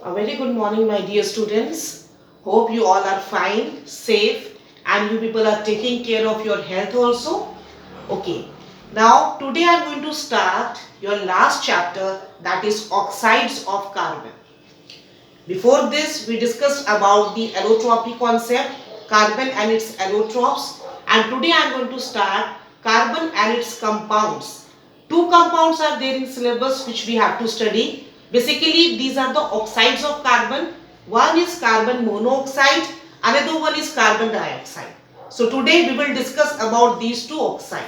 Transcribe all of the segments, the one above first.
A very good morning, my dear students. Hope you all are fine, safe, and you people are taking care of your health also. Okay, now today I am going to start your last chapter, that is oxides of carbon. Before this, we discussed about the allotropy concept, carbon and its allotropes, and today I am going to start carbon and its compounds. Two compounds are there in syllabus which we have to study. Basically, these are the oxides of carbon. One is carbon monoxide, another one is carbon dioxide. So today we will discuss about these two oxides.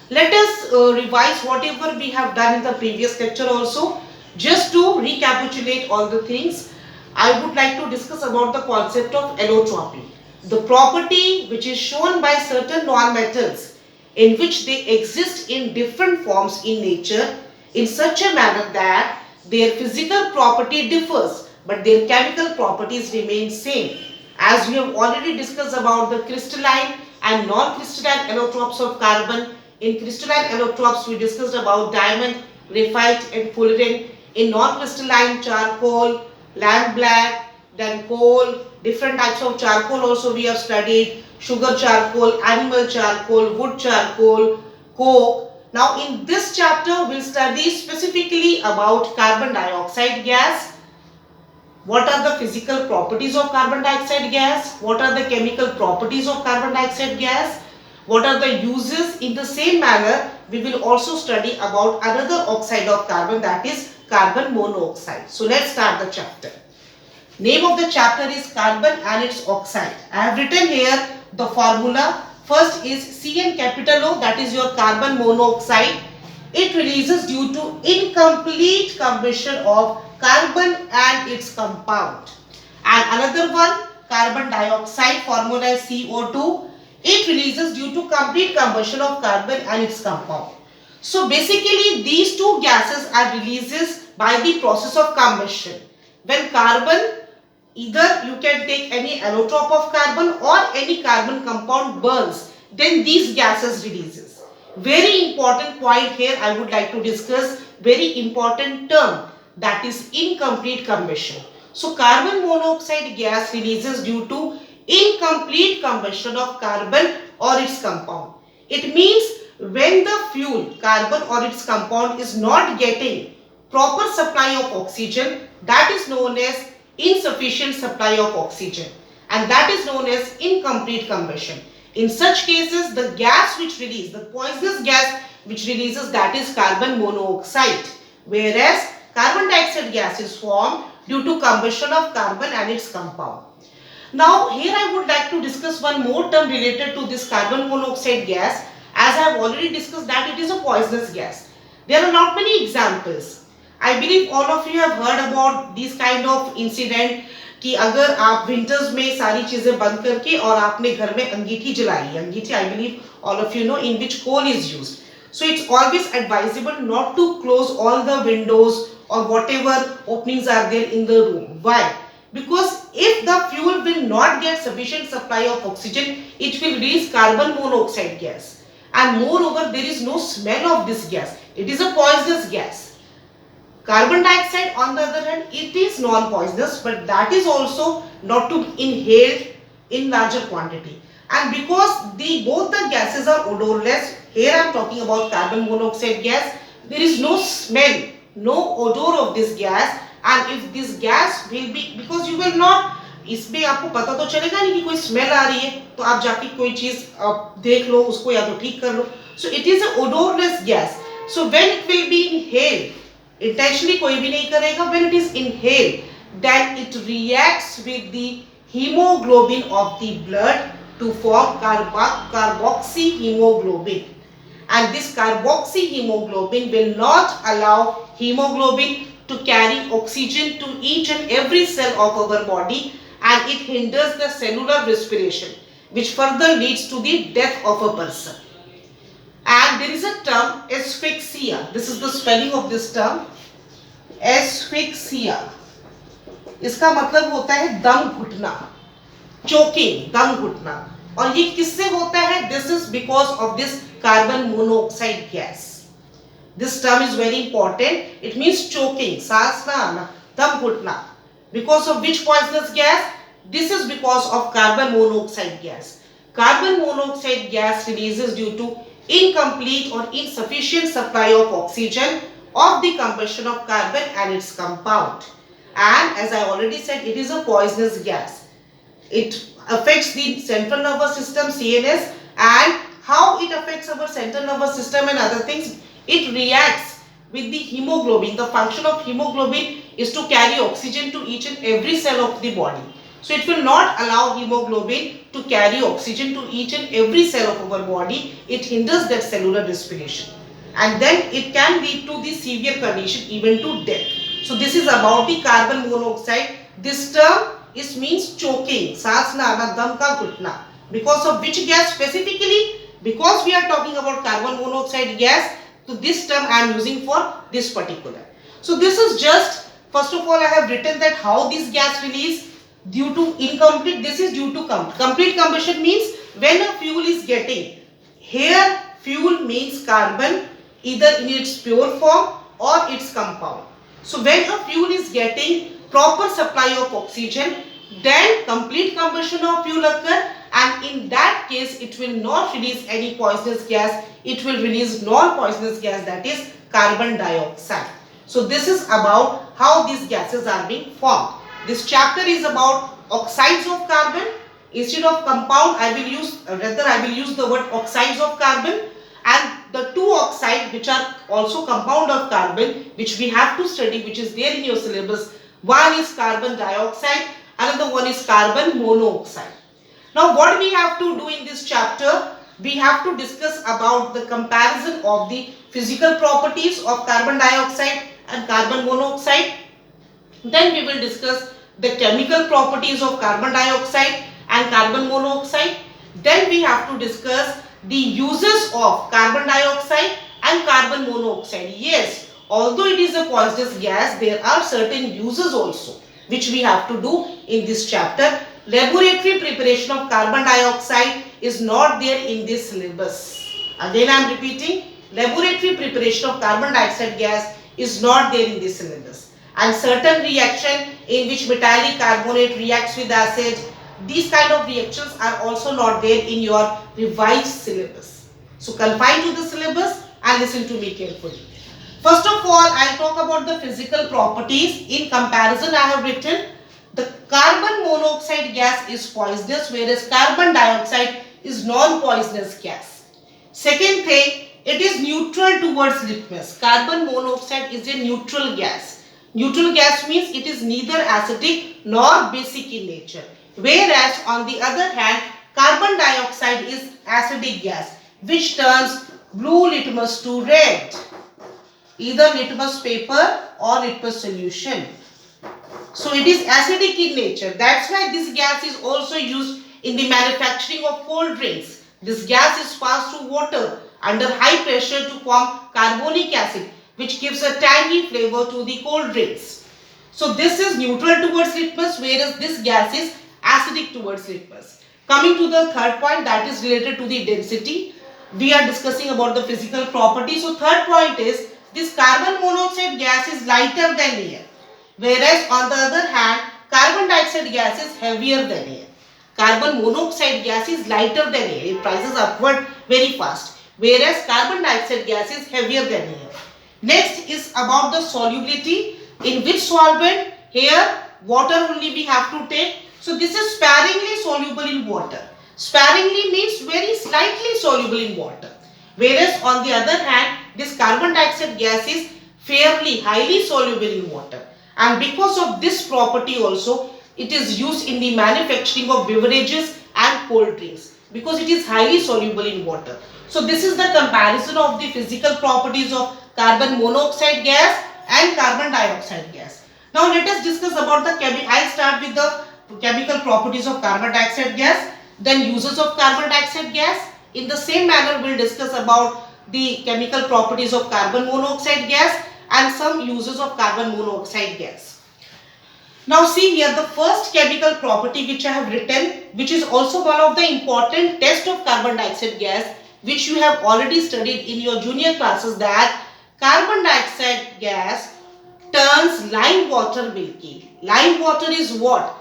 Let us revise whatever we have done in the previous lecture also. Just to recapitulate all the things, I would like to discuss about the concept of allotropy. The property which is shown by certain non-metals in which they exist in different forms in nature in such a manner that their physical property differs but their chemical properties remain same. As we have already discussed about the crystalline and non-crystalline allotropes of carbon. In crystalline allotropes, we discussed about diamond, graphite and fullerene. In non-crystalline, charcoal, lamp black, then coal, different types of charcoal also we have studied, sugar charcoal, animal charcoal, wood charcoal, coke. Now in this chapter, we'll study specifically about carbon dioxide gas. What are the physical properties of carbon dioxide gas? What are the chemical properties of carbon dioxide gas? What are the uses? In the same manner, we will also study about another oxide of carbon, that is carbon monoxide. So let's start the chapter. Name of the chapter is carbon and its oxide. I have written here the formula. First is CN capital O, that is your carbon monoxide. It releases due to incomplete combustion of carbon and its compound. And another one, carbon dioxide, formula is CO2. It releases due to complete combustion of carbon and its compound. So basically these two gases are releases by the process of combustion. When carbon, either you can take any allotrope of carbon or any carbon compound burns, then these gases releases. Very important point here I would like to discuss, very important term, that is incomplete combustion. So carbon monoxide gas releases due to incomplete combustion of carbon or its compound. It means when the fuel, carbon or its compound is not getting proper supply of oxygen, that is known as insufficient supply of oxygen, and that is known as incomplete combustion. In such cases, the gas which releases, the poisonous gas which releases, that is carbon monoxide, whereas carbon dioxide gas is formed due to combustion of carbon and its compound. Now here I would like to discuss one more term related to this carbon monoxide gas. As I have already discussed that it is a poisonous gas. There are not many examples. I believe all of you have heard about this kind of incident कि अगर आप winters में सारी चीजें बंद करके और आपने घर में अंगीठी जलाई, अंगीठी I believe all of you know in which coal is used. So it's always advisable not to close all the windows or whatever openings are there in the room. Why? Because if the fuel will not get sufficient supply of oxygen, it will release carbon monoxide gas. And moreover, there is no smell of this gas. It is a poisonous gas. Carbon dioxide, on the other hand, it is non-poisonous, but that is also not to be inhaled in larger quantity. And because both the gases are odorless, here I am talking about carbon monoxide gas, there is no smell, no odor of this gas. And if this gas will be, because you will not, इसमें आपको पता तो चलेगा नहीं कि कोई smell आ रही है, तो आप जाके कोई चीज देख लो, उसको या तो ठीक कर लो. So it is a odorless gas. So when it will be inhaled, intentionally कोई भी नहीं करेगा, when it is inhaled, then it reacts with the hemoglobin of the blood to form carboxyhemoglobin. And this carboxyhemoglobin will not allow hemoglobin to carry oxygen to each and every cell of our body, and it hinders the cellular respiration, which further leads to the death of a person. And there is a term asphyxia. This is the spelling of this term, asphyxia. इसका मतलब होता है दम घुटना, choking, दम घुटना. और ये किससे होता है? This is because of this carbon monoxide gas. This term is very important. It means choking, सांस ना आना, दम घुटना. Because of which poisonous gas? This is because of carbon monoxide gas. Carbon monoxide gas releases due to incomplete or insufficient supply of oxygen of the combustion of carbon and its compound. And as I already said, it is a poisonous gas. It affects the central nervous system, CNS, and how it affects our central nervous system and other things. It reacts with the hemoglobin. The function of hemoglobin is to carry oxygen to each and every cell of the body. So it will not allow hemoglobin to carry oxygen to each and every cell of our body. It hinders that cellular respiration. And then it can lead to the severe condition, even to death. So this is about the carbon monoxide. This term means choking, सांस ना आना, दम का घुटना. Because of which gas specifically? Because we are talking about carbon monoxide gas, so this term I am using for this particular. So this is just, first of all I have written that how this gas release due to incomplete, this is due to complete combustion means when a fuel is getting, here fuel means carbon either in its pure form or its compound. So when a fuel is getting proper supply of oxygen, then complete combustion of fuel occur, and in that case it will not release any poisonous gas. It will release non-poisonous gas, that is carbon dioxide. So this is about how these gases are being formed. This chapter is about oxides of carbon. Instead of compound, I will use the word oxides of carbon. And the two oxides which are also compound of carbon, which we have to study, which is there in your syllabus, one is carbon dioxide, another one is carbon monoxide. Now what we have to do in this chapter, we have to discuss about the comparison of the physical properties of carbon dioxide and carbon monoxide. Then we will discuss the chemical properties of carbon dioxide and carbon monoxide. Then we have to discuss the uses of carbon dioxide and carbon monoxide. Yes, although it is a poisonous gas, there are certain uses also which we have to do in this chapter. Laboratory preparation of carbon dioxide is not there in this syllabus. Again I am repeating, laboratory preparation of carbon dioxide gas is not there in this syllabus. And certain reaction in which metallic carbonate reacts with acid, these kind of reactions are also not there in your revised syllabus. So confine to the syllabus and listen to me carefully. First of all, I will talk about the physical properties. In comparison, I have written the carbon monoxide gas is poisonous, whereas carbon dioxide is non-poisonous gas. Second thing, it is neutral towards litmus. Carbon monoxide is a neutral gas. Neutral gas means it is neither acidic nor basic in nature. Whereas on the other hand, carbon dioxide is acidic gas, which turns blue litmus to red, either litmus paper or litmus solution. So it is acidic in nature. That's why this gas is also used in the manufacturing of cold drinks. This gas is passed through water under high pressure to form carbonic acid, which gives a tangy flavor to the cold drinks. So this is neutral towards litmus, whereas this gas is acidic towards litmus. Coming to the third point, that is related to the density. We are discussing about the physical property. So third point is this carbon monoxide gas is lighter than air, whereas on the other hand carbon dioxide gas is heavier than air. Carbon monoxide gas is lighter than air. It rises upward very fast, whereas carbon dioxide gas is heavier than air. Next is about the solubility. In which solvent? Here water only we have to take. So this is sparingly soluble in water. Sparingly means very slightly soluble in water. Whereas on the other hand, this carbon dioxide gas is fairly highly soluble in water. And because of this property also, it is used in the manufacturing of beverages and cold drinks, because it is highly soluble in water. So this is the comparison of the physical properties of carbon monoxide gas and carbon dioxide gas. Now let us discuss about the I'll start with the chemical properties of carbon dioxide gas, then uses of carbon dioxide gas. In the same manner, we'll discuss about the chemical properties of carbon monoxide gas and some uses of carbon monoxide gas. Now see here the first chemical property which I have written, which is also one of the important tests of carbon dioxide gas, which you have already studied in your junior classes, that carbon dioxide gas turns lime water milky. Lime water is what?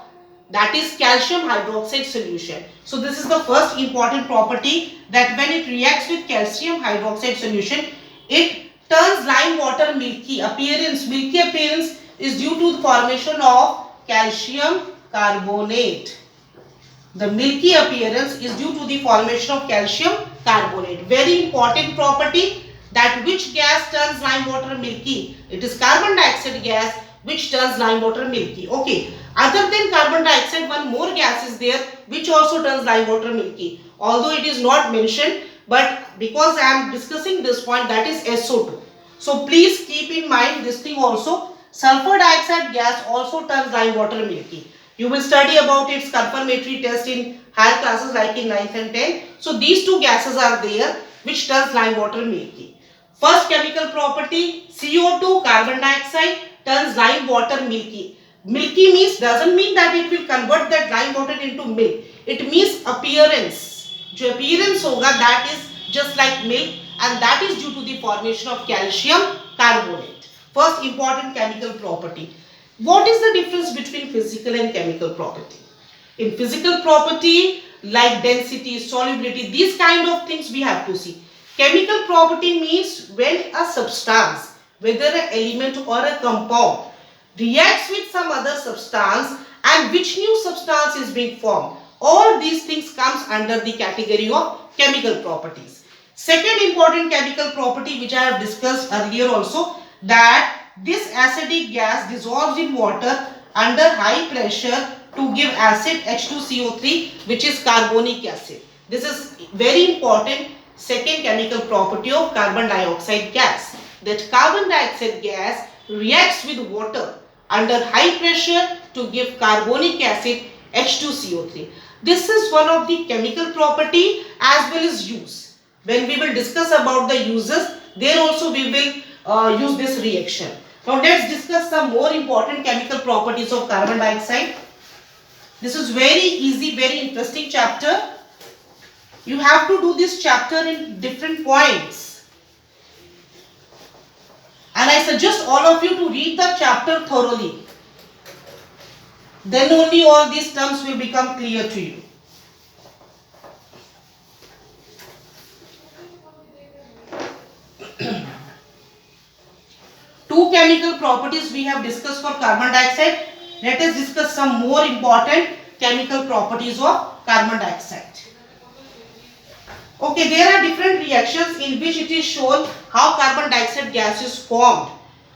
That is calcium hydroxide solution. So this is the first important property, that when it reacts with calcium hydroxide solution, it turns lime water milky appearance. Milky appearance is due to the formation of calcium carbonate. The milky appearance is due to the formation of calcium carbonate. Very important property, that which gas turns lime water milky? It is carbon dioxide gas which turns lime water milky. Okay. Other than carbon dioxide, one more gas is there which also turns lime water milky. Although it is not mentioned, but because I am discussing this point, that is SO2. So please keep in mind this thing also. Sulfur dioxide gas also turns lime water milky. You will study about its confirmatory test in higher classes like in 9th and 10th. So these two gases are there which turns lime water milky. First chemical property, CO2 carbon dioxide turns lime water milky. Milky means, doesn't mean that it will convert that lime water into milk. It means appearance. जो appearance होगा, that is just like milk, and that is due to the formation of calcium carbonate. First important chemical property. What is the difference between physical and chemical property? In physical property, like density, solubility, these kind of things we have to see. Chemical property means when a substance, whether an element or a compound, reacts with some other substance and which new substance is being formed. All these things comes under the category of chemical properties. Second important chemical property which I have discussed earlier also, that this acidic gas dissolves in water under high pressure to give acid H2CO3, which is carbonic acid. This is very important second chemical property of carbon dioxide gas, that carbon dioxide gas reacts with water under high pressure to give carbonic acid H2CO3. This is one of the chemical property as well as use. When we will discuss about the uses, there also we will use this reaction. Now let's discuss some more important chemical properties of carbon dioxide. This is very easy, very interesting chapter. You have to do this chapter in different points. And I suggest all of you to read the chapter thoroughly. Then only all these terms will become clear to you. Two chemical properties we have discussed for carbon dioxide. Let us discuss some more important chemical properties of carbon dioxide. Okay, there are different reactions in which it is shown how carbon dioxide gas is formed,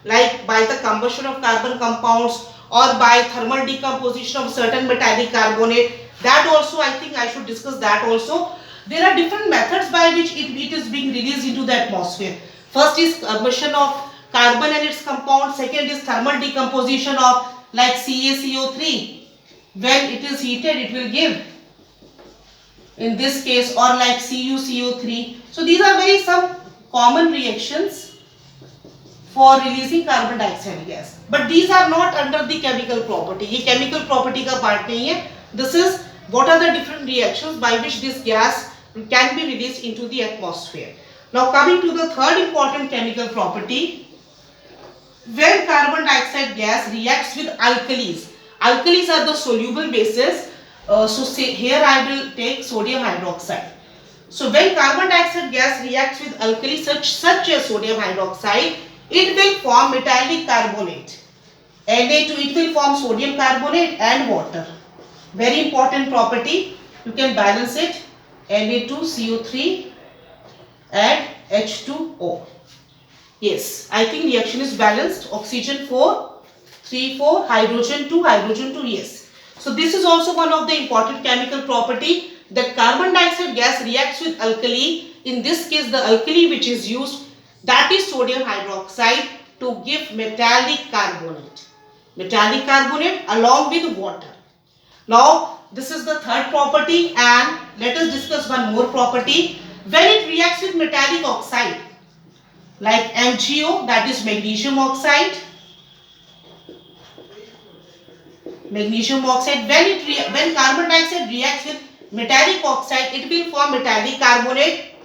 like by the combustion of carbon compounds or by thermal decomposition of certain metallic carbonate. That also I think I should discuss that also. There are different methods by which it is being released into the atmosphere. First is combustion of carbon and its compound. Second is thermal decomposition of like CaCO3. When it is heated, it will give, in this case, or like CuCO3. So these are very some common reactions for releasing carbon dioxide gas. But these are not under the chemical property. ये chemical property का part नहीं है. This is what are the different reactions by which this gas can be released into the atmosphere. Now coming to the third important chemical property, when carbon dioxide gas reacts with alkalis. Alkalis are the soluble bases. So say here I will take sodium hydroxide. So when carbon dioxide gas reacts with alkali such as sodium hydroxide, it will form metallic carbonate. Na2, it will form sodium carbonate and water. Very important property. You can balance it. Na2CO3 and H2O. Yes, I think reaction is balanced. Oxygen 4, 3, 4, hydrogen 2, hydrogen 2. Yes. So this is also one of the important chemical property, that carbon dioxide gas reacts with alkali. In this case, the alkali which is used, that is sodium hydroxide, to give metallic carbonate. Metallic carbonate along with water. Now this is the third property, and let us discuss one more property. When it reacts with metallic oxide like MgO, that is magnesium oxide. Magnesium oxide, when carbon dioxide reacts with metallic oxide, it will form metallic carbonate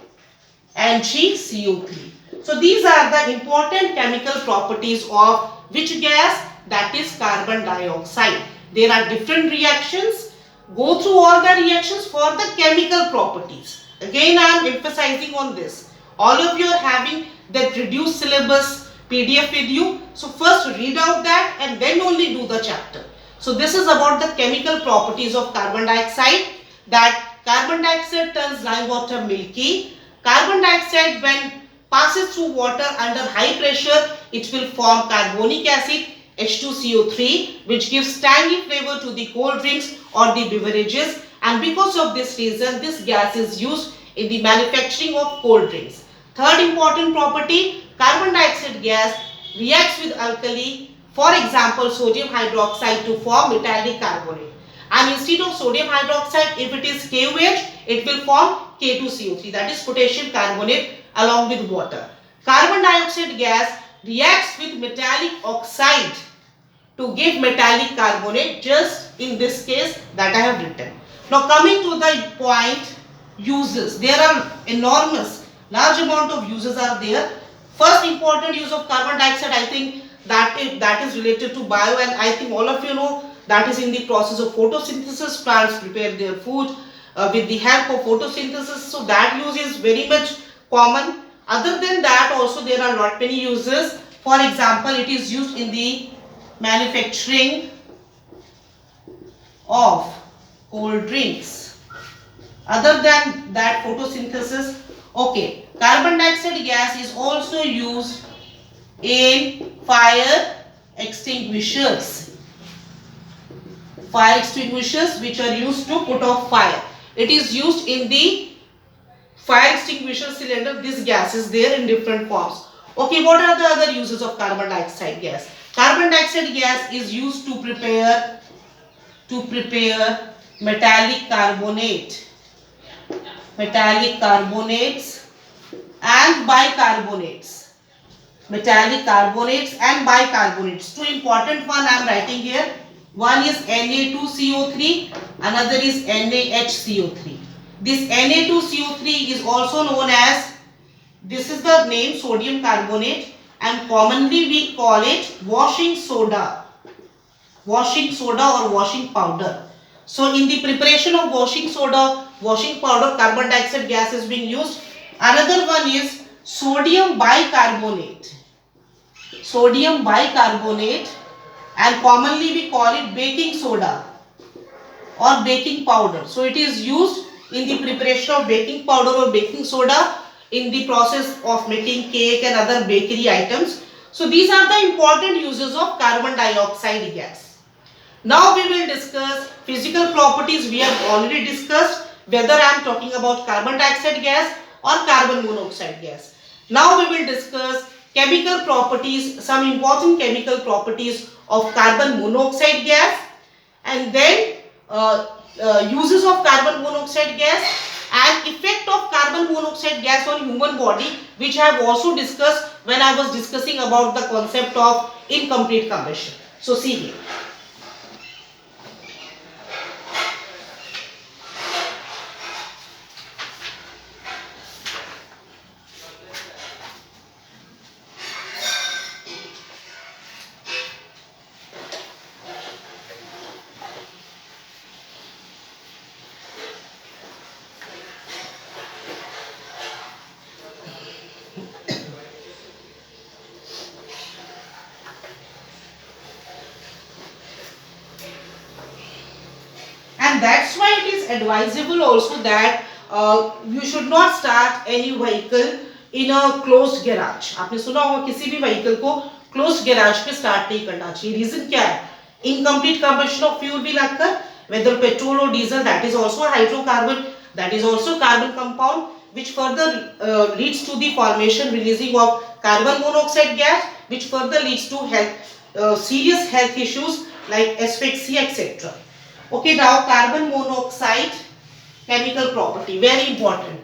MgCO3. So these are the important chemical properties of which gas? that is carbon dioxide. There are different reactions. Go through all the reactions for the chemical properties. Again, I am emphasizing on this. All of you are having that reduced syllabus PDF with you. So first read out that and then only do the chapter. So this is about the chemical properties of carbon dioxide, that carbon dioxide turns lime water milky. Carbon dioxide, when passes through water under high pressure, it will form carbonic acid H2CO3, which gives tangy flavor to the cold drinks or the beverages, and because of this reason this gas is used in the manufacturing of cold drinks. Third important property, carbon dioxide gas reacts with alkali, for example sodium hydroxide, to form metallic carbonate, and instead of sodium hydroxide, if it is KOH, it will form K2CO3, that is potassium carbonate along with water. Carbon dioxide gas reacts with metallic oxide to give metallic carbonate, just in this case that I have written. Now coming to the point, uses. There are enormous, large amount of uses are there. First important use of carbon dioxide, I think that is related to bio, and I think all of you know that is in the process of photosynthesis. Plants prepare their food with the help of photosynthesis, so that use is very much common. Other than that also there are not many uses. For example, it is used in the manufacturing of cold drinks. Other than that, photosynthesis. Okay, carbon dioxide gas is also used in fire extinguishers. Fire extinguishers which are used to put off fire. It is used in the fire extinguisher cylinder. This gas is there in different forms. Okay, what are the other uses of carbon dioxide gas? Carbon dioxide gas is used to prepare metallic carbonates and bicarbonates. Metallic carbonates and bicarbonates. Two important one I am writing here. One is Na2CO3, another is NaHCO3. This Na2CO3 is also known as, this is the name, sodium carbonate, and commonly we call it washing soda or washing powder. So in the preparation of washing soda, washing powder, carbon dioxide gas is being used. Another one is sodium bicarbonate, and commonly we call it baking soda or baking powder. So it is used in the preparation of baking powder or baking soda in the process of making cake and other bakery items. So these are the important uses of carbon dioxide gas. Now we will discuss physical properties. We have already discussed whether I am talking about carbon dioxide gas or carbon monoxide gas. Now we will discuss chemical properties, some important chemical properties of carbon monoxide gas, and then uses of carbon monoxide gas and effect of carbon monoxide gas on human body, which I have also discussed when I was discussing about the concept of incomplete combustion. So see here. And that's why it is advisable also that you should not start any vehicle in a closed garage. आपने सुना होगा किसी भी vehicle को closed garage पे start नहीं करना चाहिए. Reason क्या है? Incomplete combustion of fuel will occur, whether petrol or diesel, that is also a hydrocarbon, that is also carbon compound, which further leads to the formation, releasing of carbon monoxide gas, which further leads to serious health issues like asphyxia, etc. Okay, now carbon monoxide chemical property, very important.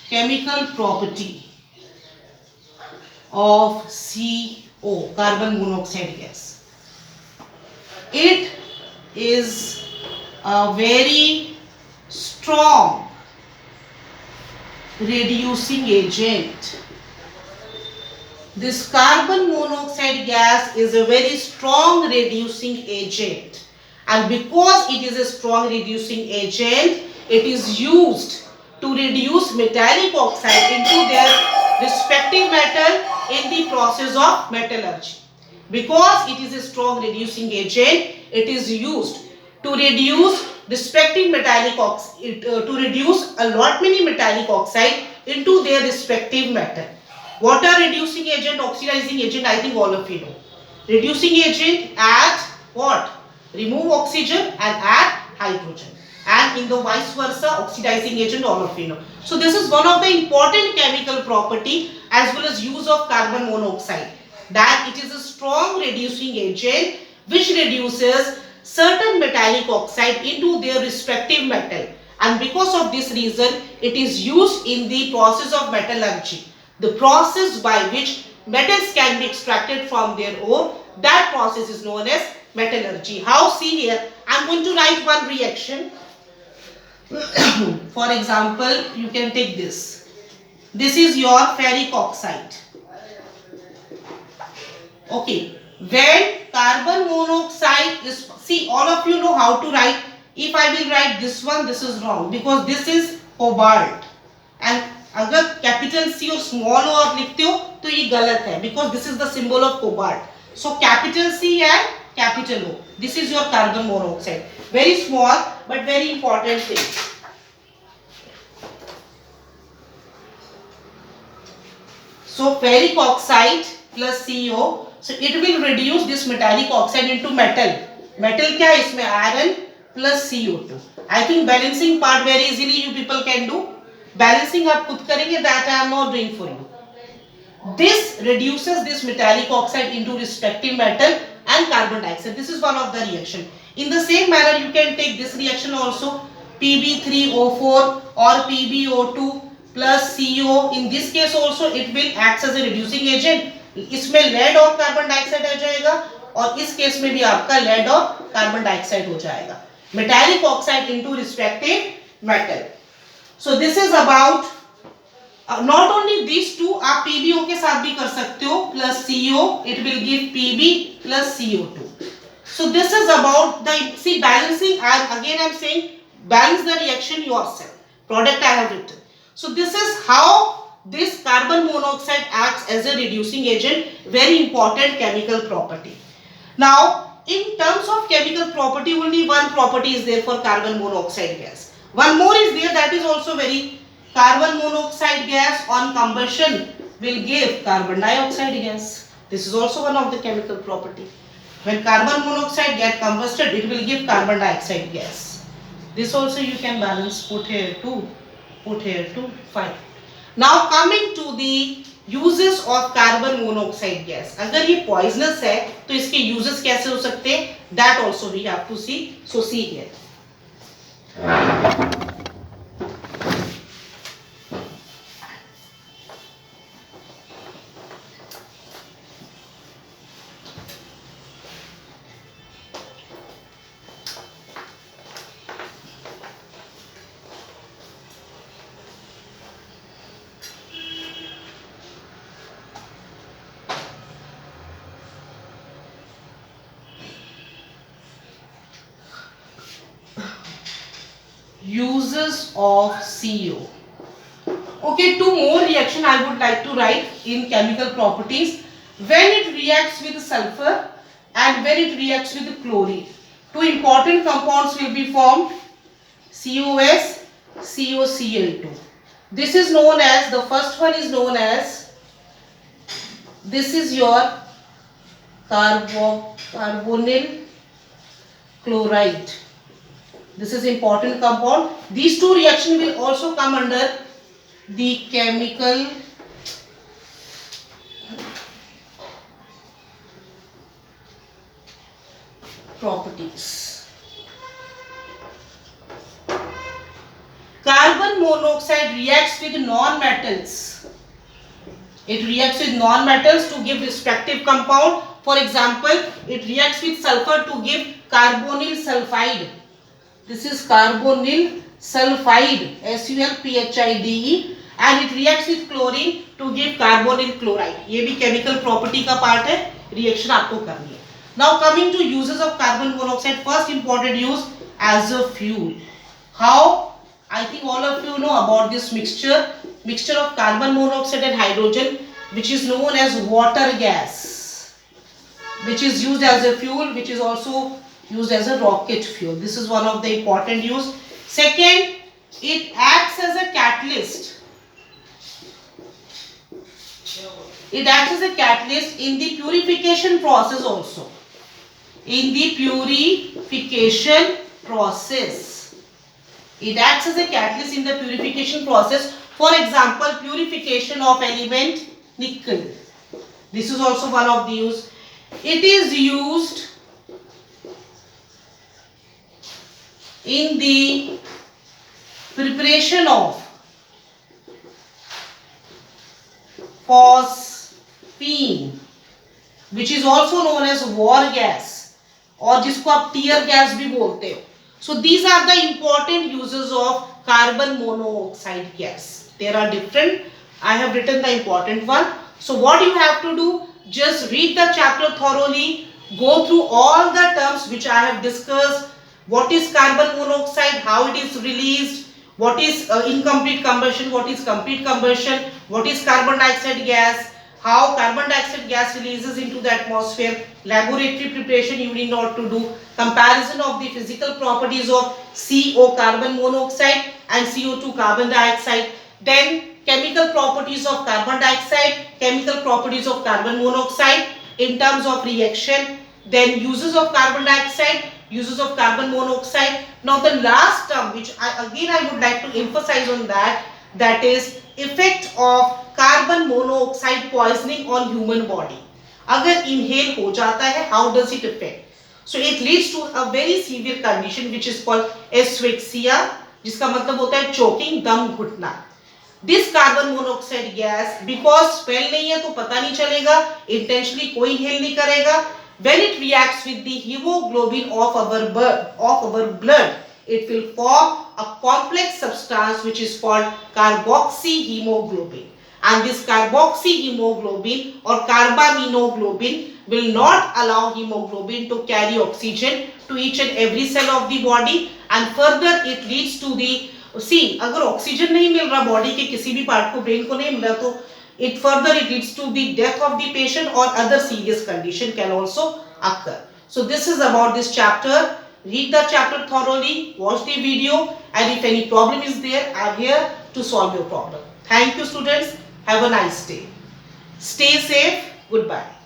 Chemical property of CO, carbon monoxide gas. It is a very strong reducing agent. This carbon monoxide gas is a very strong reducing agent, and because it is a strong reducing agent, it is used to reduce metallic oxide into their respective metal in the process of metallurgy. Because it is a strong reducing agent, it is used to reduce respective metallic oxide, to reduce a lot many metallic oxide into their respective metal. Water reducing agent, oxidizing agent, I think all of you know. Reducing agent add what? Remove oxygen and add hydrogen. And in the vice versa, oxidizing agent, all of you know. So this is one of the important chemical property as well as use of carbon monoxide, that it is a strong reducing agent which reduces certain metallic oxide into their respective metal, and because of this reason it is used in the process of metallurgy, the process by which metals can be extracted from their ore. That process is known as metallurgy. How? See here, I am going to write one reaction. For example, you can take this. This is your ferric oxide. Okay, when carbon monoxide is, see, all of you know how to write. If I will write this one, this is wrong because this is cobalt, and अगर capital C और small ओ आप लिखते हो तो ये गलत है because this is the symbol of cobalt. So capital C and capital O. This is your carbon monoxide. Very small but very important thing. So ferric oxide plus CO. So it will reduce this metallic oxide into metal. Metal क्या है इसमें? Iron plus CO2. I think balancing part very easily you people can do. Balancing आप खुद करेंगे, that I am not doing for you. This reduces this metallic oxide into respective metal and carbon dioxide. This is one of the reaction. In the same manner you can take this reaction also, Pb3O4 or PbO2 plus CO. In this case also it will act as a reducing agent. इसमें lead और carbon dioxide आ जाएगा और इस case में भी आपका lead और carbon dioxide हो जाएगा. Metallic oxide into respective metal. So this is about not only these two, आप PbO के साथ भी कर सकते हो plus CO, it will give Pb plus CO2. So this is about the, see, balancing, and again I am saying balance the reaction yourself. Product I have written. So this is how this carbon monoxide acts as a reducing agent, very important chemical property. Now in terms of chemical property, only one property is there for carbon monoxide gas. One more is there, that is also very, carbon monoxide gas on combustion will give carbon dioxide gas. This is also one of the chemical property. When carbon monoxide get combusted, it will give carbon dioxide gas. This also you can balance, put here too, fine. Now coming to the uses of carbon monoxide gas. अगर ये poisonous है तो इसके uses कैसे हो सकते हैं? That also we have to see. So see here. Uses of CO. Okay, two more reaction I would like to write in chemical properties. When it reacts with sulfur and when it reacts with chlorine, two important compounds will be formed, COS, COCl2. This is known as, the first one is known as, this is your carbonyl chloride. This is important compound. These two reactions will also come under the chemical properties. Carbon monoxide reacts with non-metals. It reacts with non-metals to give respective compound. For example, it reacts with sulfur to give carbonyl sulfide. This is carbonyl sulfide, SULPHIDE, and it reacts with chlorine to give carbonyl chloride. ये भी chemical property का part है, reaction आपको करनी है. Now coming to uses of carbon monoxide, first important use as a fuel. How? I think all of you know about this mixture of carbon monoxide and hydrogen, which is known as water gas, which is used as a fuel, which is also used as a rocket fuel. This is one of the important use. Second, it acts as a catalyst. It acts as a catalyst in the purification process also. In the purification process. It acts as a catalyst in the purification process. For example, purification of element nickel. This is also one of the use. It is used in the preparation of phosphine, which is also known as war gas, और जिसको आप tear gas भी बोलते हो. So these are the important uses of carbon monoxide gas. There are different. I have written the important one. So what you have to do, just read the chapter thoroughly, go through all the terms which I have discussed. What is carbon monoxide, how it is released, what is incomplete combustion, what is complete combustion, what is carbon dioxide gas, how carbon dioxide gas releases into the atmosphere, laboratory preparation you need not to do, comparison of the physical properties of CO carbon monoxide and CO2 carbon dioxide, then chemical properties of carbon dioxide, chemical properties of carbon monoxide in terms of reaction, then uses of carbon dioxide, uses of carbon monoxide. Now the last term which I would like to emphasize on that is effect of carbon monoxide poisoning on human body. अगर inhale हो जाता है, how does it affect? So it leads to a very severe condition which is called asphyxia, जिसका मतलब होता है choking, दम घुटना. This carbon monoxide gas, because smell नहीं है तो पता नहीं चलेगा, इंटेंशनली कोई इनहेल नहीं करेगा. When it reacts with the haemoglobin of our blood, it will form a complex substance which is called carboxyhemoglobin. And this carboxyhemoglobin or carbaminoglobin will not allow hemoglobin to carry oxygen to each and every cell of the body, and further it leads to the अगर oxygen नहीं मिल रहा body के किसी भी part को, brain को नहीं मिल रहा, तो it leads to the death of the patient or other serious condition can also occur. So this is about this chapter. Read the chapter thoroughly, watch the video, and if any problem is there, I am here to solve your problem. Thank you students. Have a nice day. Stay safe. Goodbye.